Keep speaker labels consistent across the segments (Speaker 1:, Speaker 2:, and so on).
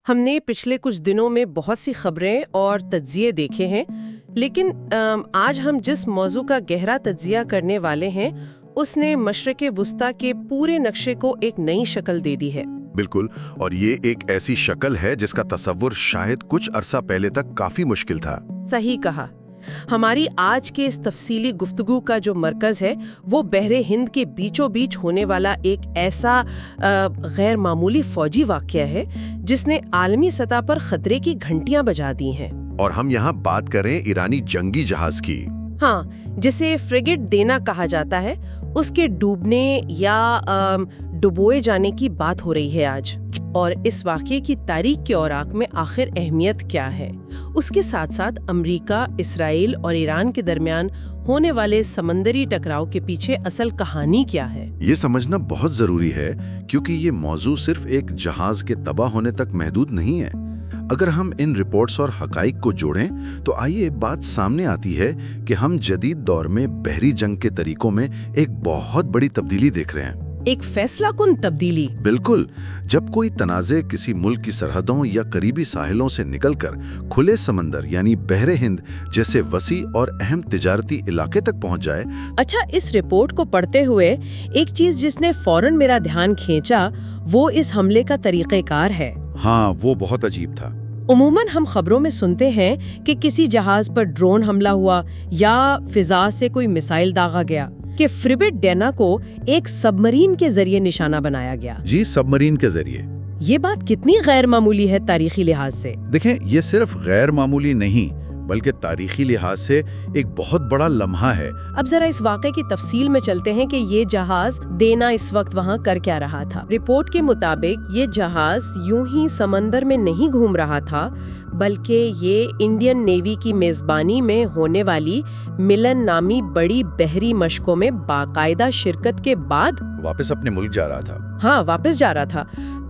Speaker 1: ہم نے پچھلے کچھ دنوں میں بہت سی خبریں اور تجزیے دیکھے ہیں، لیکن آج ہم جس موضوع کا گہرا تجزیہ کرنے والے ہیں اس نے مشرق وسطیٰ کے پورے نقشے کو ایک نئی شکل دے دی ہے۔
Speaker 2: بالکل، اور یہ ایک ایسی شکل ہے جس کا تصور شاید کچھ عرصہ پہلے تک کافی مشکل تھا۔
Speaker 1: صحیح کہا۔ ہماری آج کے اس تفصیلی گفتگو کا جو مرکز ہے وہ بحر ہند کے بیچوں بیچ ہونے والا ایک ایسا غیر معمولی فوجی واقعہ ہے جس نے عالمی سطح پر خطرے کی گھنٹیاں بجا دی ہیں۔
Speaker 2: اور ہم یہاں بات کریں ایرانی جنگی جہاز کی۔
Speaker 1: ہاں، جسے فریگیٹ دینا کہا جاتا ہے، اس کے ڈوبنے یا ڈبوئے جانے کی بات ہو رہی ہے آج۔ اور اس واقعے کی تاریخ کے اوراق میں آخر اہمیت کیا ہے، اس کے ساتھ ساتھ امریکہ، اسرائیل اور ایران کے درمیان ہونے والے سمندری ٹکراؤ کے پیچھے اصل کہانی کیا ہے،
Speaker 2: یہ سمجھنا بہت ضروری ہے، کیونکہ یہ موضوع صرف ایک جہاز کے تباہ ہونے تک محدود نہیں ہے۔ اگر ہم ان رپورٹس اور حقائق کو جوڑیں تو آئیے بات سامنے آتی ہے کہ ہم جدید دور میں بحری جنگ کے طریقوں میں ایک بہت بڑی تبدیلی دیکھ رہے ہیں۔
Speaker 1: ایک فیصلہ کن تبدیلی۔
Speaker 2: بالکل، جب کوئی تنازع کسی ملک کی سرحدوں یا قریبی ساحلوں سے نکل کر کھلے سمندر یعنی بحر ہند جیسے وسیع اور اہم تجارتی علاقے تک پہنچ جائے۔
Speaker 1: اچھا، اس رپورٹ کو پڑھتے ہوئے ایک چیز جس نے فوراً میرا دھیان کھینچا وہ اس حملے کا طریقہ کار ہے۔
Speaker 2: ہاں، وہ بہت عجیب تھا۔
Speaker 1: عموماً ہم خبروں میں سنتے ہیں کہ کسی جہاز پر ڈرون حملہ ہوا یا فضا سے کوئی میسائل داغا گیا، کہ فریگیٹ ڈینا کو ایک سب مرین کے ذریعے نشانہ بنایا گیا۔
Speaker 2: جی، سب مرین کے ذریعے۔
Speaker 1: یہ بات کتنی غیر معمولی ہے تاریخی لحاظ سے؟
Speaker 2: دیکھیں، یہ صرف غیر معمولی نہیں بلکہ تاریخی لحاظ سے ایک بہت بڑا لمحہ ہے۔
Speaker 1: اب ذرا اس واقعے کی تفصیل میں چلتے ہیں کہ یہ جہاز دینا اس وقت وہاں کر کیا رہا تھا۔ رپورٹ کے مطابق یہ جہاز یوں ہی سمندر میں نہیں گھوم رہا تھا، بلکہ یہ انڈین نیوی کی میزبانی میں ہونے والی ملن نامی بڑی بحری مشقوں میں باقاعدہ شرکت کے بعد
Speaker 2: واپس اپنے ملک جا رہا تھا۔
Speaker 1: ہاں، واپس جا رہا تھا،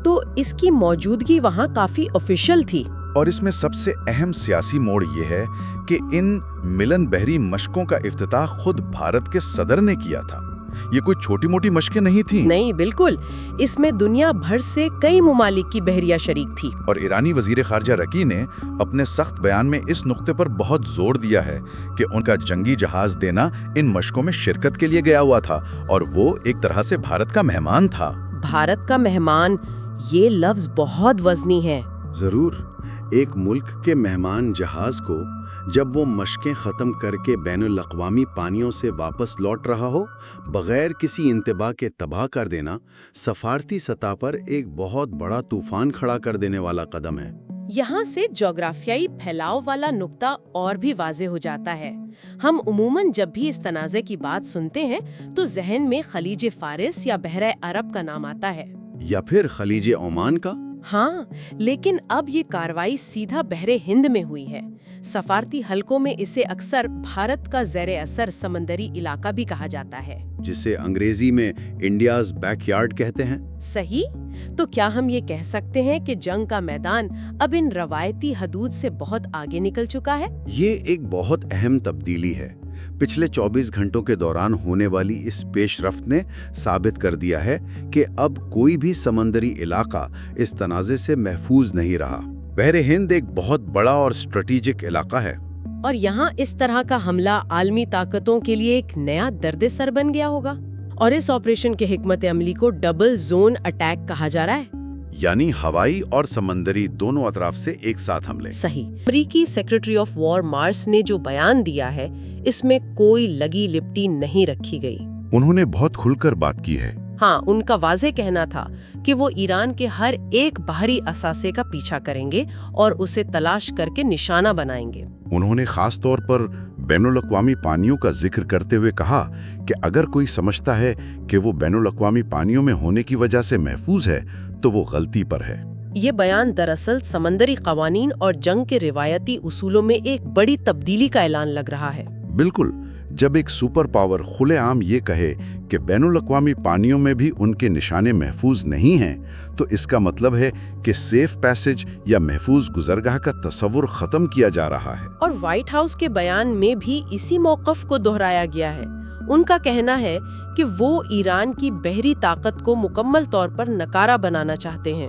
Speaker 1: تو اس کی موجودگی وہاں کافی آفیشل تھی۔
Speaker 2: اور اس میں سب سے اہم سیاسی موڑ یہ ہے کہ ان ملن بحری مشقوں کا افتتاح خود بھارت کے صدر نے کیا تھا۔ یہ کوئی چھوٹی موٹی مشقیں نہیں تھیں۔
Speaker 1: نہیں، بالکل، اس میں دنیا بھر سے کئی ممالک کی بحریہ شریک تھی۔
Speaker 2: اور ایرانی وزیر خارجہ رکی نے اپنے سخت بیان میں اس نقطے پر بہت زور دیا ہے کہ ان کا جنگی جہاز دینا ان مشقوں میں شرکت کے لیے گیا ہوا تھا اور وہ ایک طرح سے بھارت کا مہمان تھا۔
Speaker 1: بھارت کا مہمان، یہ لفظ بہت وزنی ہے۔
Speaker 3: ضرور، ایک ملک کے مہمان جہاز کو جب وہ مشقیں ختم کر کے بین الاقوامی پانیوں سے واپس لوٹ رہا ہو بغیر کسی انتباہ کے تباہ کر دینا سفارتی سطح پر ایک بہت بڑا طوفان کھڑا کر دینے والا قدم ہے۔
Speaker 1: یہاں سے جغرافیائی پھیلاؤ والا نقطہ اور بھی واضح ہو جاتا ہے۔ ہم عموماً جب بھی اس تنازع کی بات سنتے ہیں تو ذہن میں خلیج فارس یا بحر عرب کا نام آتا ہے،
Speaker 3: یا پھر خلیج عمان کا۔
Speaker 1: ہاں، لیکن اب یہ کارروائی سیدھا بحر ہند میں ہوئی ہے۔ سفارتی حلقوں میں اسے اکثر بھارت کا زیر اثر سمندری علاقہ بھی کہا جاتا ہے،
Speaker 3: جسے انگریزی میں انڈیاز بیک یارڈ کہتے ہیں۔
Speaker 1: صحیح؟ تو کیا ہم یہ کہہ سکتے ہیں کہ جنگ کا میدان اب ان روایتی حدود سے بہت آگے نکل چکا ہے؟
Speaker 3: یہ ایک بہت اہم تبدیلی ہے۔ پچھلے 24 گھنٹوں کے دوران ہونے والی اس پیش رفت نے ثابت کر دیا ہے کہ اب کوئی بھی سمندری علاقہ اس تنازع سے محفوظ نہیں رہا۔ بحر ہند ایک بہت بڑا اور اسٹریٹجک علاقہ ہے،
Speaker 1: اور یہاں اس طرح کا حملہ عالمی طاقتوں کے لیے ایک نیا درد سر بن گیا ہوگا، اور اس آپریشن کے حکمت عملی کو ڈبل زون اٹیک کہا جا رہا ہے،
Speaker 2: یعنی ہوائی اور سمندری دونوں اطراف سے ایک ساتھ حملے۔
Speaker 1: صحیح۔ امریکی سیکریٹری آف وار مارس نے جو بیان دیا ہے اس میں کوئی لگی لپٹی نہیں رکھی گئی۔
Speaker 2: انہوں نے بہت کھل کر بات کی ہے۔
Speaker 1: ہاں، ان کا واضح کہنا تھا کہ وہ ایران کے ہر ایک باہری اثاثے کا پیچھا کریں گے اور اسے تلاش کر کے نشانہ بنائیں گے۔
Speaker 2: انہوں نے خاص طور پر بین الاقوامی پانیوں کا ذکر کرتے ہوئے کہا کہ اگر کوئی سمجھتا ہے کہ وہ بین الاقوامی پانیوں میں ہونے کی وجہ سے محفوظ ہے تو وہ غلطی پر ہے۔
Speaker 1: یہ بیان دراصل سمندری قوانین اور جنگ کے روایتی اصولوں میں ایک بڑی تبدیلی کا اعلان لگ رہا ہے۔
Speaker 2: بالکل، جب ایک سپر پاور کھلے عام یہ کہے کہ بین الاقوامی پانیوں میں بھی ان کے نشانے محفوظ نہیں ہیں تو اس کا مطلب ہے کہ سیف پیسج یا محفوظ گزرگاہ کا تصور ختم کیا جا رہا ہے۔
Speaker 1: اور وائٹ ہاؤس کے بیان میں بھی اسی موقف کو دہرایا گیا ہے۔ ان کا کہنا ہے کہ وہ ایران کی بحری طاقت کو مکمل طور پر نکارہ بنانا چاہتے ہیں۔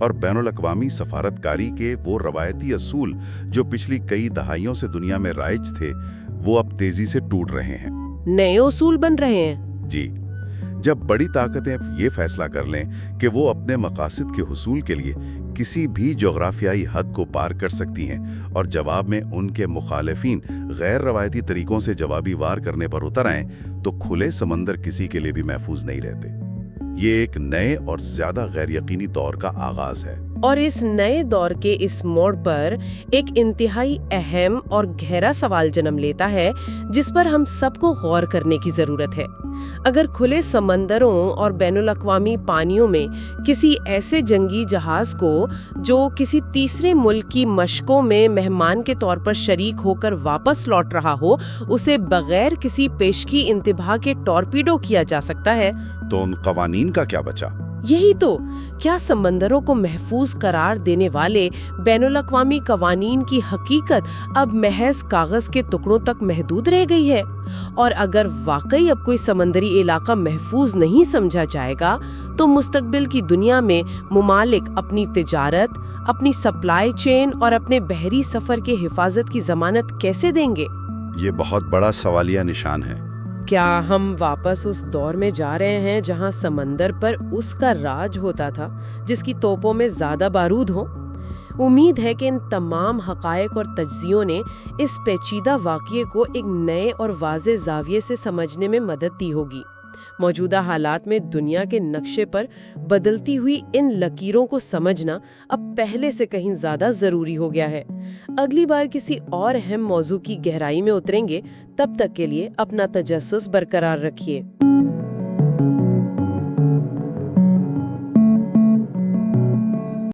Speaker 2: اور بین الاقوامی سفارتکاری کے وہ روایتی اصول جو پچھلی کئی دہائیوں سے دنیا میں رائج تھے، وہ اب تیزی سے ٹوٹ رہے ہیں۔
Speaker 1: نئے اصول بن رہے ہیں۔
Speaker 2: جی، جب بڑی طاقتیں یہ فیصلہ کر لیں کہ وہ اپنے مقاصد کے حصول کے لیے کسی بھی جغرافیائی حد کو پار کر سکتی ہیں اور جواب میں ان کے مخالفین غیر روایتی طریقوں سے جوابی وار کرنے پر اتر آئیں، تو کھلے سمندر کسی کے لیے بھی محفوظ نہیں رہتے۔ یہ ایک نئے اور زیادہ غیر یقینی دور کا آغاز ہے۔
Speaker 1: اور اس نئے دور کے اس موڑ پر ایک انتہائی اہم اور گہرا سوال جنم لیتا ہے جس پر ہم سب کو غور کرنے کی ضرورت ہے۔ اگر کھلے سمندروں اور بین الاقوامی پانیوں میں کسی ایسے جنگی جہاز کو جو کسی تیسرے ملک کی مشقوں میں مہمان کے طور پر شریک ہو کر واپس لوٹ رہا ہو، اسے بغیر کسی پیشگی انتباہ کے ٹورپیڈو کیا جا سکتا ہے،
Speaker 2: تو ان قوانین کا کیا بچا؟
Speaker 1: یہی تو، کیا سمندروں کو محفوظ قرار دینے والے بین الاقوامی قوانین کی حقیقت اب محض کاغذ کے ٹکڑوں تک محدود رہ گئی ہے؟ اور اگر واقعی اب کوئی سمندری علاقہ محفوظ نہیں سمجھا جائے گا تو مستقبل کی دنیا میں ممالک اپنی تجارت، اپنی سپلائی چین اور اپنے بحری سفر کے حفاظت کی ضمانت کیسے دیں گے؟
Speaker 2: یہ بہت بڑا سوالیہ نشان ہے۔
Speaker 1: کیا ہم واپس اس دور میں جا رہے ہیں جہاں سمندر پر اس کا راج ہوتا تھا جس کی توپوں میں زیادہ بارود ہو؟ امید ہے کہ ان تمام حقائق اور تجزیوں نے اس پیچیدہ واقعے کو ایک نئے اور واضح زاویے سے سمجھنے میں مدد دی ہوگی۔ موجودہ حالات میں دنیا کے نقشے پر بدلتی ہوئی ان لکیروں کو سمجھنا اب پہلے سے کہیں زیادہ ضروری ہو گیا ہے۔ اگلی بار کسی اور اہم موضوع کی گہرائی میں اتریں گے، تب تک کے لیے اپنا تجسس برقرار رکھیے۔